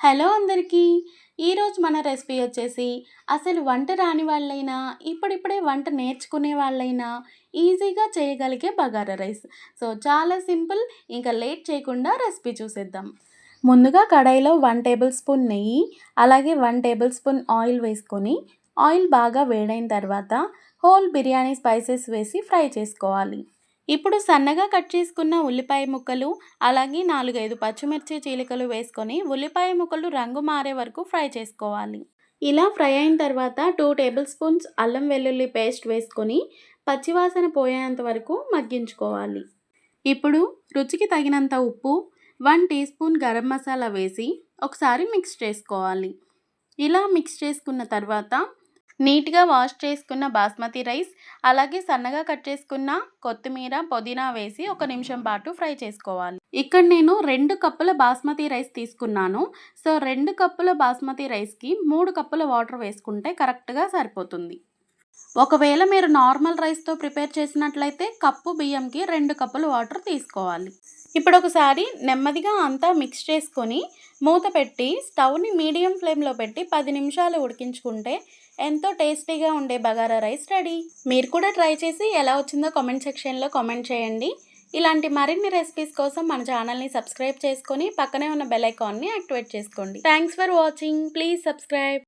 Hello అందరికీ. ఈరోజు మన రెసిపీ వచ్చేసి అసలు వంట రాని వాళ్ళైనా, ఇప్పుడిప్పుడే వంట నేర్చుకునే వాళ్ళైనా ఈజీగా చేయగలిగే బగారా రైస్. సో చాలా సింపుల్. ఇంకా లేట్ చేయకుండా రెసిపీ చూసేద్దాం. ముందుగా కడాయిలో 1 టేబుల్ స్పూన్ నెయ్యి, అలాగే 1 టేబుల్ స్పూన్ ఆయిల్ వేసుకొని, ఆయిల్ బాగా వేడైన తర్వాత హోల్ బిర్యానీ స్పైసెస్ వేసి ఫ్రై చేసుకోవాలి. ఇప్పుడు సన్నగా కట్ చేసుకున్న ఉల్లిపాయ ముక్కలు, అలాగే 4, 5 పచ్చిమిర్చి చీలికలు వేసుకొని ఉల్లిపాయ ముక్కలు రంగు మారే వరకు ఫ్రై చేసుకోవాలి. ఇలా ఫ్రై అయిన తర్వాత 2 టేబుల్ స్పూన్స్ అల్లం వెల్లుల్లి పేస్ట్ వేసుకొని పచ్చివాసన పోయేంత వరకు మగ్గించుకోవాలి. ఇప్పుడు రుచికి తగినంత ఉప్పు, 1 టీ స్పూన్ గరం మసాలా వేసి ఒకసారి మిక్స్ చేసుకోవాలి. ఇలా మిక్స్ చేసుకున్న తర్వాత నీట్గా వాష్ చేసుకున్న బాస్మతి రైస్, అలాగే సన్నగా కట్ చేసుకున్న కొత్తిమీర, పుదీనా వేసి 1 నిమిషం పాటు ఫ్రై చేసుకోవాలి. ఇక్కడ నేను 2 కప్పుల బాస్మతి రైస్ తీసుకున్నాను. సో 2 కప్పుల బాస్మతి రైస్కి 3 కప్పుల వాటర్ వేసుకుంటే కరెక్ట్గా సరిపోతుంది. ఒకవేళ మీరు నార్మల్ రైస్తో ప్రిపేర్ చేసినట్లయితే కప్పు బియ్యంకి 2 కప్పుల వాటర్ తీసుకోవాలి. ఇప్పుడు ఒకసారి నెమ్మదిగా అంతా మిక్స్ చేసుకొని మూత పెట్టి స్టవ్ని మీడియం ఫ్లేమ్లో పెట్టి 10 నిమిషాలు ఉడికించుకుంటే ఎంతో టేస్టీగా ఉండే బగారా రైస్ రెడీ. మీరు కూడా ట్రై చేసి ఎలా వచ్చిందో కామెంట్ సెక్షన్లో కామెంట్ చేయండి. ఇలాంటి మరిన్ని రెసిపీస్ కోసం మన ఛానల్ని సబ్స్క్రైబ్ చేసుకొని పక్కనే ఉన్న బెల్ ఐకాన్ని యాక్టివేట్ చేసుకోండి. Thanks for watching. Please subscribe.